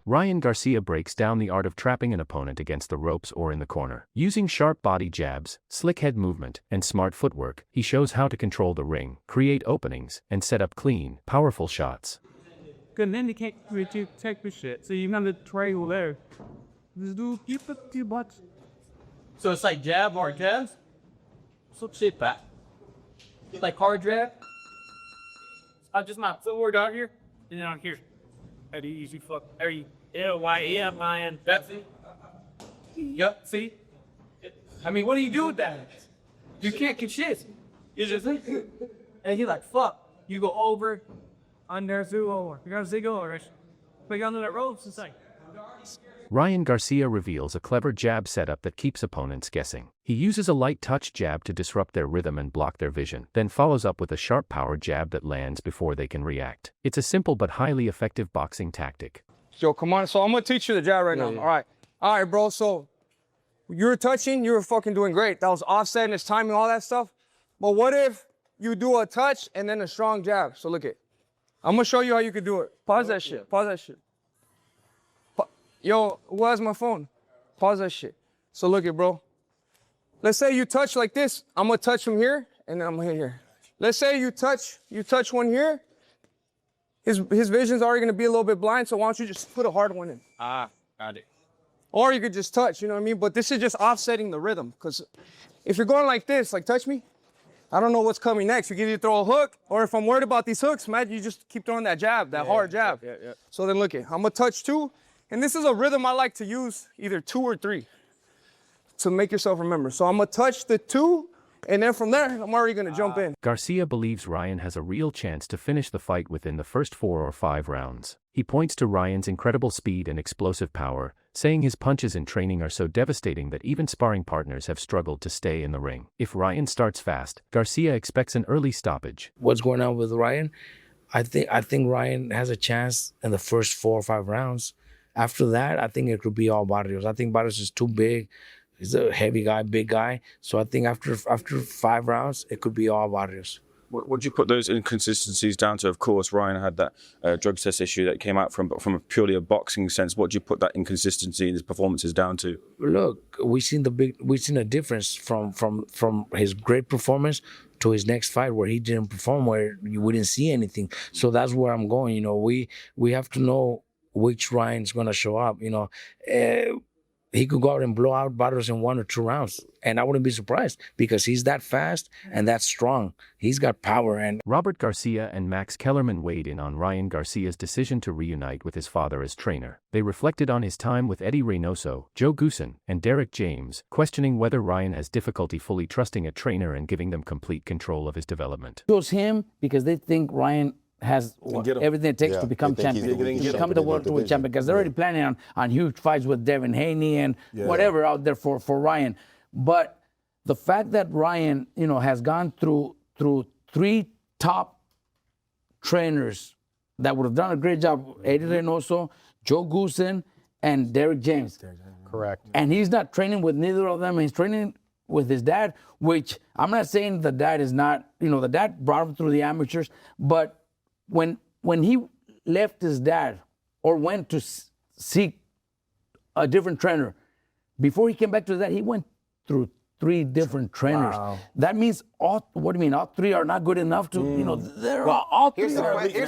Ryan Garcia breaks down the art of trapping an opponent against the ropes or in the corner. Using sharp body jabs, slick head movement, and smart footwork, he shows how to control the ring, create openings, and set up clean, powerful shots. Because then they can't really take the shit. So you got the trail there. Just do few bucks. So it's like jab or jabs? So shit back. Like hard jab? Just my footwork out here, and then out here. How do you usually fuck? L-Y-M-I-N. That's it. Yup, see? I mean, what do you do with that? You can't get shit. You just and you're like, fuck. You go over. Under, through, over. You gotta go over. But you under that ropes, it's like. Ryan Garcia reveals a clever jab setup that keeps opponents guessing. He uses a light touch jab to disrupt their rhythm and block their vision, then follows up with a sharp power jab that lands before they can react. It's a simple but highly effective boxing tactic. Yo, come on. So I'm gonna teach you the jab right now. Yeah. All right, bro. So you were touching, you were fucking doing great. That was offsetting, his timing, all that stuff. But what if you do a touch and then a strong jab? So look it. I'm gonna show you how you could do it. Pause that shit. Pause that shit. Yo, who has my phone? Pause that shit. So look it, bro. Let's say you touch like this. I'm gonna touch from here, and then I'm gonna hit here. Let's say you touch one here. His vision's already gonna be a little bit blind, so why don't you just put a hard one in? Ah, got it. Or you could just touch, you know what I mean? But this is just offsetting the rhythm, because if you're going like this, like touch me, I don't know what's coming next. You can either throw a hook, or if I'm worried about these hooks, man, you just keep throwing that jab, that hard jab. Yeah. So then look it, I'm gonna touch two, and this is a rhythm I like to use, either 2 or 3, to make yourself remember. So I'm gonna touch the 2, and then from there, I'm already gonna jump in. Garcia believes Ryan has a real chance to finish the fight within the first 4 or 5 rounds. He points to Ryan's incredible speed and explosive power, saying his punches in training are so devastating that even sparring partners have struggled to stay in the ring. If Ryan starts fast, Garcia expects an early stoppage. What's going on with Ryan? I think Ryan has a chance in the first 4 or 5 rounds. After that, I think it could be all Barrios. I think Barrios is too big. He's a heavy guy, big guy. So I think after 5 rounds, it could be all Barrios. What do you put those inconsistencies down to? Of course, Ryan had that drug test issue that came out from a purely a boxing sense. What do you put that inconsistency in his performances down to? Look, we've seen a difference from his great performance to his next fight where he didn't perform, where we didn't see anything. So that's where I'm going. You know, we have to know which Ryan's gonna show up. You know, he could go out and blow out Barrios in 1 or 2 rounds, and I wouldn't be surprised because he's that fast and that strong. He's got power. And Robert Garcia and Max Kellerman weighed in on Ryan Garcia's decision to reunite with his father as trainer. They reflected on his time with Eddie Reynoso, Joe Goosen, and Derek James, questioning whether Ryan has difficulty fully trusting a trainer and giving them complete control of his development. Chose him because they think Ryan has everything it takes to become champion, to become the world champion, because they're already planning on huge fights with Devin Haney and whatever out there for Ryan. But the fact that Ryan, you know, has gone through 3 top trainers that would have done a great job, Eddie Reynoso, Joe Goosen, and Derek James. Correct. And he's not training with neither of them. He's training with his dad, which I'm not saying the dad is not, you know, the dad brought him through the amateurs, but when he left his dad or went to seek a different trainer, before he came back to that, he went through 3 different trainers. Wow. That means what do you mean? All 3 are not good enough to, you know, they're all 3 Here's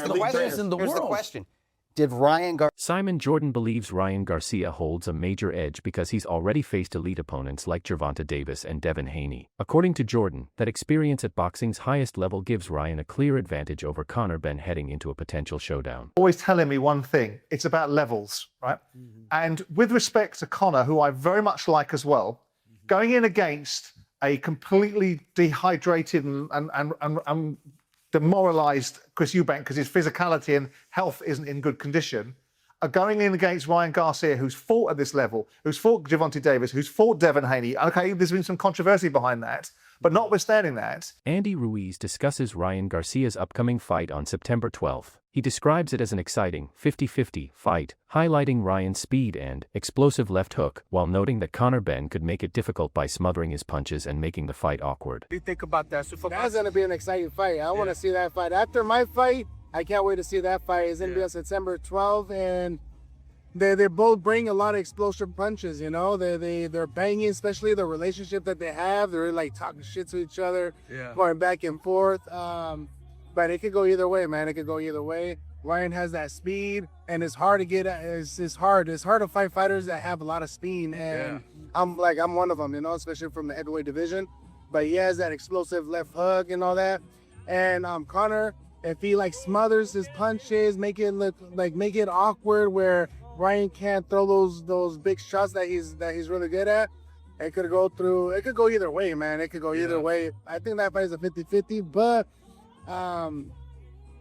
the best in the world. question. Did Ryan Garcia... Simon Jordan believes Ryan Garcia holds a major edge because he's already faced elite opponents like Gervonta Davis and Devin Haney. According to Jordan, that experience at boxing's highest level gives Ryan a clear advantage over Conor Benn heading into a potential showdown. Always telling me one thing, it's about levels, right? And with respect to Conor, who I very much like as well, going in against a completely dehydrated and demoralised Chris Eubank because his physicality and health isn't in good condition, are going in against Ryan Garcia, who's fought at this level, who's fought Gervonta Davis, who's fought Devin Haney. Okay, there's been some controversy behind that, but notwithstanding that... Andy Ruiz discusses Ryan Garcia's upcoming fight on September 12th. He describes it as an exciting 50-50 fight, highlighting Ryan's speed and explosive left hook, while noting that Conor Benn could make it difficult by smothering his punches and making the fight awkward. What do you think about that? That's going to be an exciting fight. I want to see that fight. After my fight, I can't wait to see that fight. It's going to be on September 12th, and they both bring a lot of explosive punches. You know, they're banging, especially the relationship that they have. They're like talking shit to each other, going back and forth. But it could go either way, man. It could go either way. Ryan has that speed, and it's hard to get. It's hard to fight fighters that have a lot of speed, and I'm one of them, you know, especially from the heavyweight division. But he has that explosive left hook and all that. And Conor, if he like smothers his punches, make it awkward where Ryan can't throw those big shots that he's really good at, it could go either way, man. It could go either way. I think that fight is a 50-50, but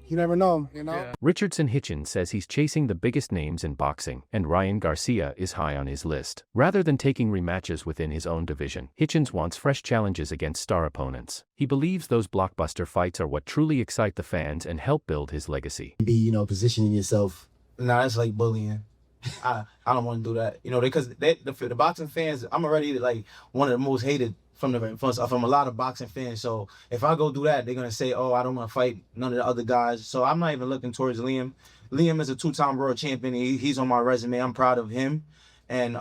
you never know, you know? Richardson Hitchens says he's chasing the biggest names in boxing, and Ryan Garcia is high on his list. Rather than taking rematches within his own division, Hitchens wants fresh challenges against star opponents. He believes those blockbuster fights are what truly excite the fans and help build his legacy. Positioning yourself. Nah, that's like bullying. I don't want to do that, you know, because the boxing fans, I'm already like one of the most hated from a lot of boxing fans. So if I go do that, they're gonna say, oh, I don't want to fight none of the other guys. So I'm not even looking towards Liam. Liam is a 2-time world champion. He's on my resume. I'm proud of him, and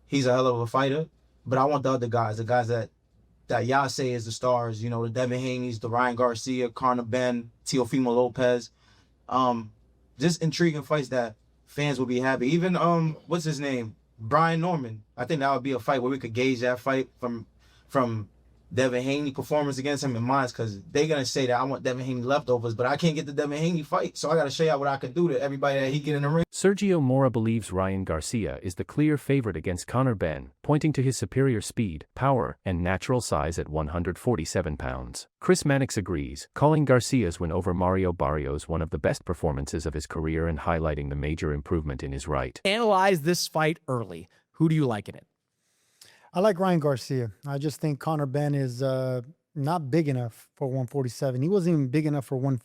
he's a hell of a fighter. But I want the other guys, the guys that y'all say is the stars. You know, the Devin Haney's, the Ryan Garcia, Conor Benn, Teofimo Lopez. Just intriguing fights that fans will be happy. Even what's his name, Brian Norman. I think that would be a fight where we could gauge that fight from Devin Haney performance against him and mine, because they're gonna say that I want Devin Haney leftovers, but I can't get the Devin Haney fight, so I gotta show y'all what I can do to everybody that he get in the ring. Sergio Mora believes Ryan Garcia is the clear favorite against Conor Benn, pointing to his superior speed, power, and natural size at 147 pounds. Chris Mannix agrees, calling Garcia's win over Mario Barrios one of the best performances of his career and highlighting the major improvement in his right. Analyze this fight early. Who do you like in it? I like Ryan Garcia. I just think Conor Benn is not big enough for 147. He wasn't even big enough for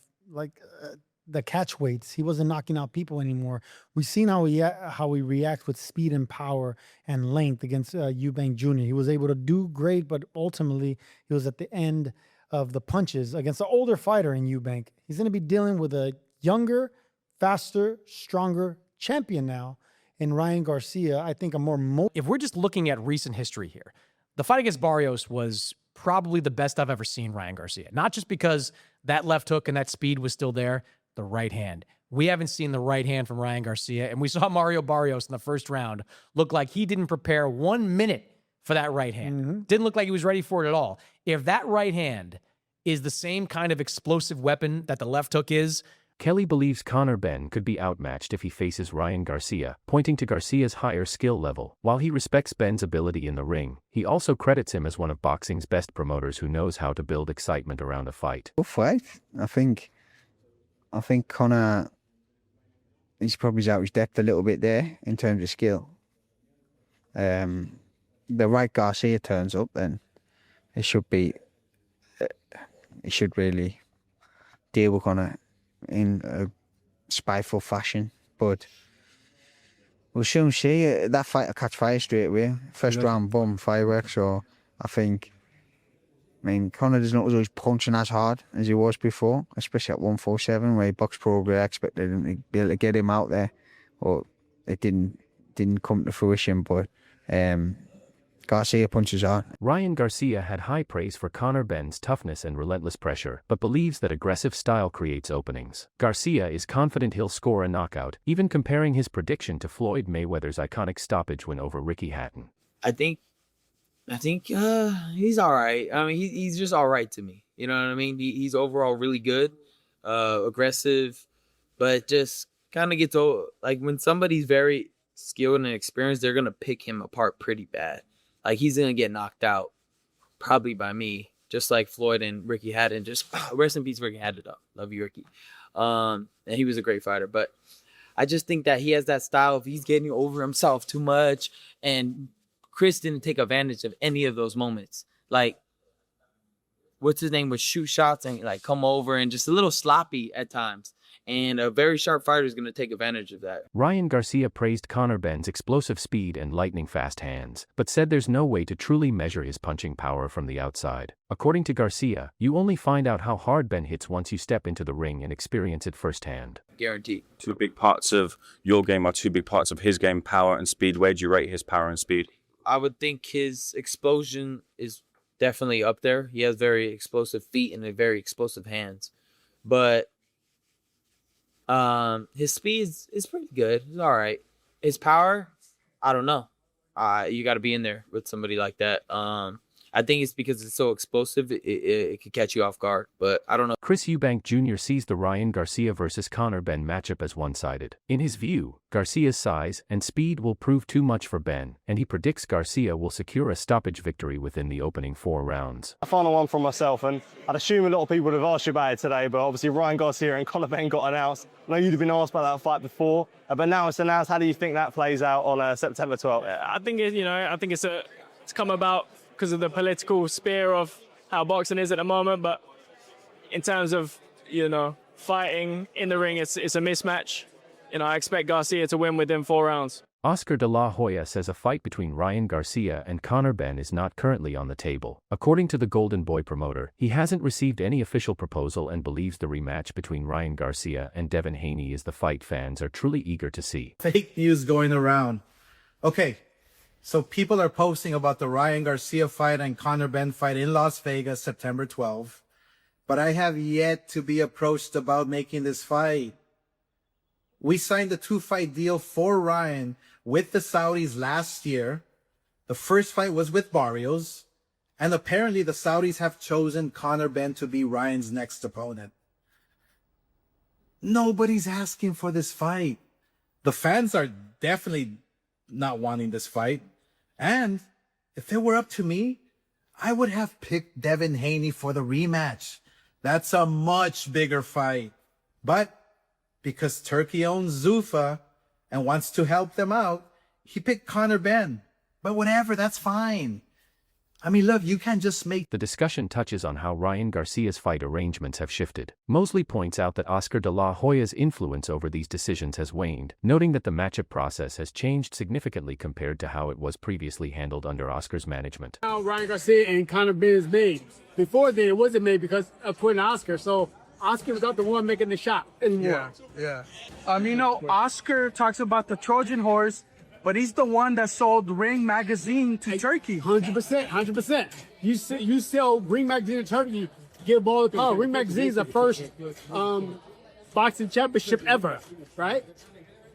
the catch weights. He wasn't knocking out people anymore. We've seen how he reacts with speed and power and length against Eubank Jr. He was able to do great, but ultimately he was at the end of the punches against an older fighter in Eubank. He's going to be dealing with a younger, faster, stronger champion now. In Ryan Garcia, I think if we're just looking at recent history here, the fight against Barrios was probably the best I've ever seen Ryan Garcia. Not just because that left hook and that speed was still there, the right hand. We haven't seen the right hand from Ryan Garcia, and we saw Mario Barrios in the first round look like he didn't prepare 1 minute for that right hand. Didn't look like he was ready for it at all. If that right hand is the same kind of explosive weapon that the left hook is, Kelly believes Conor Benn could be outmatched if he faces Ryan Garcia, pointing to Garcia's higher skill level. While he respects Benn's ability in the ring, he also credits him as one of boxing's best promoters who knows how to build excitement around a fight. Good fight. I think Conor, he's probably out his depth a little bit there in terms of skill. The right Garcia turns up, then it should really deal with Conor in a spiteful fashion, but we'll soon see. That fight will catch fire straight away. First round, boom, fireworks. So I Conor doesn't look as though he's punching as hard as he was before, especially at 147, where he boxed pro grade. I expected him to be able to get him out there, but it didn't come to fruition. But Garcia punches hard. Ryan Garcia had high praise for Conor Benn's toughness and relentless pressure, but believes that aggressive style creates openings. Garcia is confident he'll score a knockout, even comparing his prediction to Floyd Mayweather's iconic stoppage win over Ricky Hatton. I think he's all right. I mean, he's just all right to me. You know what I mean? He's overall really good, aggressive, but just kind of gets like when somebody's very skilled and experienced, they're gonna pick him apart pretty bad. Like, he's going to get knocked out, probably by me, just like Floyd and Ricky Hatton. Just rest in peace, Ricky Hatton. Love you, Ricky. And he was a great fighter. But I just think that he has that style of he's getting over himself too much. And Chris didn't take advantage of any of those moments. Like, what's his name would shoot shots and, like, come over and just a little sloppy at times. And a very sharp fighter is going to take advantage of that. Ryan Garcia praised Conor Benn's explosive speed and lightning-fast hands, but said there's no way to truly measure his punching power from the outside. According to Garcia, you only find out how hard Benn hits once you step into the ring and experience it firsthand. guaranteed. Two big parts of your game are two big parts of his game, power and speed. Where do you rate his power and speed? I would think his explosion is definitely up there. He has very explosive feet and very explosive hands. But his speed is pretty good. It's all right. His power, I don't know. You got to be in there with somebody like that. I think it's because it's so explosive, it could catch you off guard, but I don't know. Chris Eubank Jr. sees the Ryan Garcia versus Conor Benn matchup as one-sided. In his view, Garcia's size and speed will prove too much for Benn, and he predicts Garcia will secure a stoppage victory within the opening 4 rounds. A final one from myself, and I'd assume a lot of people would have asked you about it today, but obviously Ryan Garcia and Conor Benn got announced. I know you'd have been asked about that fight before, but now it's announced. How do you think that plays out on September 12th? I think it's come about because of the political sphere of how boxing is at the moment. But in terms of, fighting in the ring, it's a mismatch. I expect Garcia to win within 4 rounds. Oscar de la Hoya says a fight between Ryan Garcia and Conor Benn is not currently on the table. According to the Golden Boy promoter, he hasn't received any official proposal and believes the rematch between Ryan Garcia and Devin Haney is the fight fans are truly eager to see. Fake news going around. Okay. So people are posting about the Ryan Garcia fight and Conor Benn fight in Las Vegas, September 12th. But I have yet to be approached about making this fight. We signed a 2-fight deal for Ryan with the Saudis last year. The first fight was with Barrios. And apparently the Saudis have chosen Conor Benn to be Ryan's next opponent. Nobody's asking for this fight. The fans are definitely not wanting this fight. And if it were up to me, I would have picked Devin Haney for the rematch. That's a much bigger fight. But because Turkey owns Zuffa and wants to help them out, he picked Conor Benn. But whatever, that's fine. I mean, look, you can't just make... The discussion touches on how Ryan Garcia's fight arrangements have shifted. Mosley points out that Oscar de la Hoya's influence over these decisions has waned, noting that the matchup process has changed significantly compared to how it was previously handled under Oscar's management. Now Ryan Garcia and Conor Benn is made. Before then, it wasn't made because of putting Oscar, so Oscar was not the one making the shot anymore. Yeah. Oscar talks about the Trojan horse, but he's the one that sold Ring Magazine to Turkey. 100%. You sell Ring Magazine to Turkey, get a ball of power. Ring Magazine is the first boxing championship ever, right?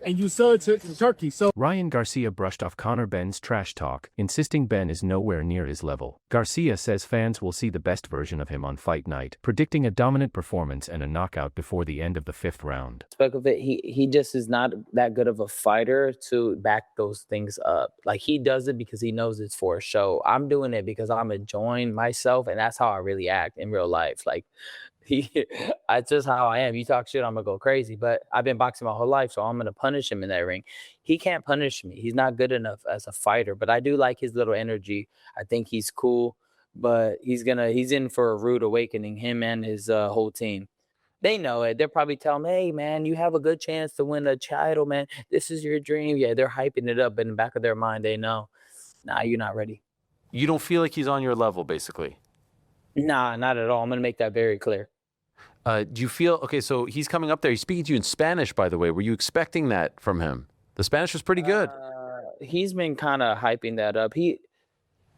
And you sell it to Turkey. So Ryan Garcia brushed off Conor Benn's trash talk, insisting Benn is nowhere near his level. Garcia says fans will see the best version of him on fight night, predicting a dominant performance and a knockout before the end of the 5th round. Aspect of it, he just is not that good of a fighter to back those things up. Like, he does it because he knows it's for a show. I'm doing it because I'm enjoying myself, and that's how I really act in real life. Like, that's just how I am. You talk shit, I'm gonna go crazy. But I've been boxing my whole life, so I'm gonna punish him in that ring. He can't punish me. He's not good enough as a fighter. But I do like his little energy. I think he's cool. But he's in for a rude awakening. Him and his whole team. They know it. They're probably telling him, "Hey, man, you have a good chance to win a title, man. This is your dream." Yeah, they're hyping it up, but in the back of their mind, they know, nah, you're not ready. You don't feel like he's on your level, basically? Nah, not at all. I'm gonna make that very clear. Do you feel, okay, so he's coming up there. He's speaking to you in Spanish, by the way. Were you expecting that from him? The Spanish was pretty good. He's been kind of hyping that up.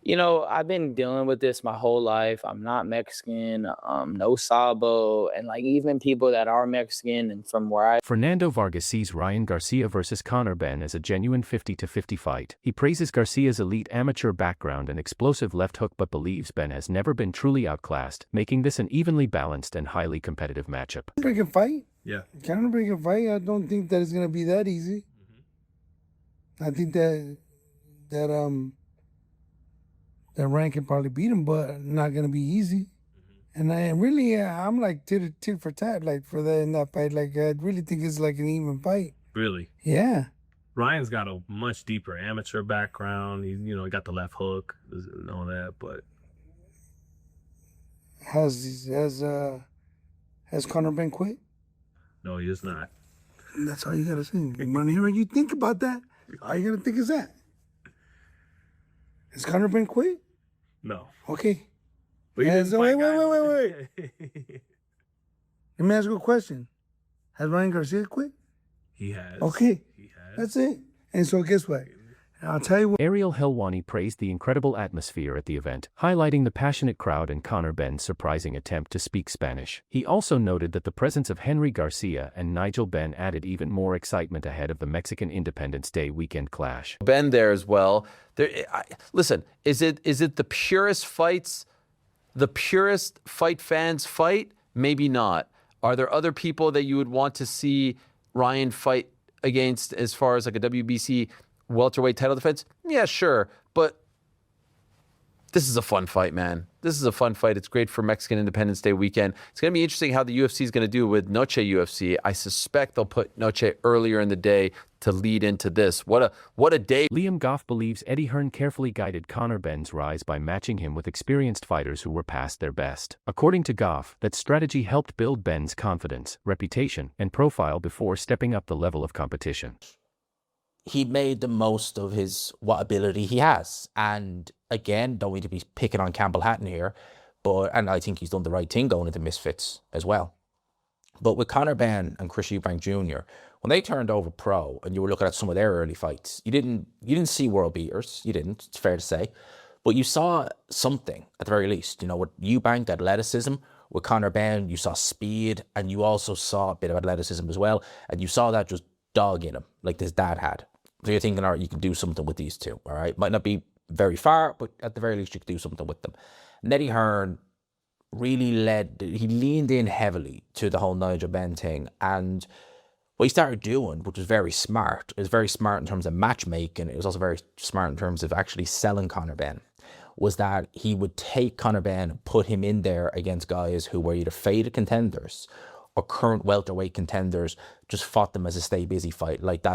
I've been dealing with this my whole life. I'm not Mexican, no sabo, and like even people that are Mexican and from where I... Fernando Vargas sees Ryan Garcia versus Conor Benn as a genuine 50-50 fight. He praises Garcia's elite amateur background and explosive left hook but believes Benn has never been truly outclassed, making this an evenly balanced and highly competitive matchup. Bring a fight? Yeah. Can I bring a fight? I don't think that it's going to be that easy. I think that Ryan can probably beat him, but not gonna be easy. And I'm like tit for tat, like in that fight. Like I really think it's like an even fight. Really? Yeah. Ryan's got a much deeper amateur background. He got the left hook and all that, but Has Conor Benn quit? no, he is not. And that's all you gotta say. When you think about that, all you gotta think is that. Has Conor Benn quit? No. Okay. But Wait. Let me ask you a question. Has Ryan Garcia quit? He has. Okay, that's it. And so guess what? I'll tell you what. Ariel Helwani praised the incredible atmosphere at the event, highlighting the passionate crowd and Conor Benn's surprising attempt to speak Spanish. He also noted that the presence of Henry Garcia and Nigel Benn added even more excitement ahead of the Mexican Independence Day weekend clash. Benn there as well. Listen, is it the purest fights, the purest fight fans fight? Maybe not. Are there other people that you would want to see Ryan fight against as far as like a WBC welterweight title defense? Yeah, sure. But this is a fun fight, man. This is a fun fight. It's great for Mexican Independence Day weekend. It's going to be interesting how the UFC is going to do with Noche UFC. I suspect they'll put Noche earlier in the day to lead into this. What a day. Liam Goff believes Eddie Hearn carefully guided Conor Benn's rise by matching him with experienced fighters who were past their best. According to Goff, that strategy helped build Benn's confidence, reputation, and profile before stepping up the level of competition. He made the most of what ability he has. And again, don't need to be picking on Campbell Hatton here, and I think he's done the right thing going into Misfits as well. But with Conor Benn and Chris Eubank Jr., when they turned over pro and you were looking at some of their early fights, you didn't see world beaters. You didn't, it's fair to say. But you saw something at the very least. You know, with Eubank, athleticism. With Conor Benn, you saw speed, and you also saw a bit of athleticism as well. And you saw that just dog in him, like his dad had. So you're thinking, all right, you can do something with these two, all right? Might not be very far, but at the very least, you could do something with them. And Eddie Hearn really leaned in heavily to the whole Nigel Benn thing. And what he started doing, which was very smart, it was very smart in terms of matchmaking. It was also very smart in terms of actually selling Conor Benn, was that he would take Conor Benn and put him in there against guys who were either faded contenders or current welterweight contenders, just fought them as a stay busy fight like that.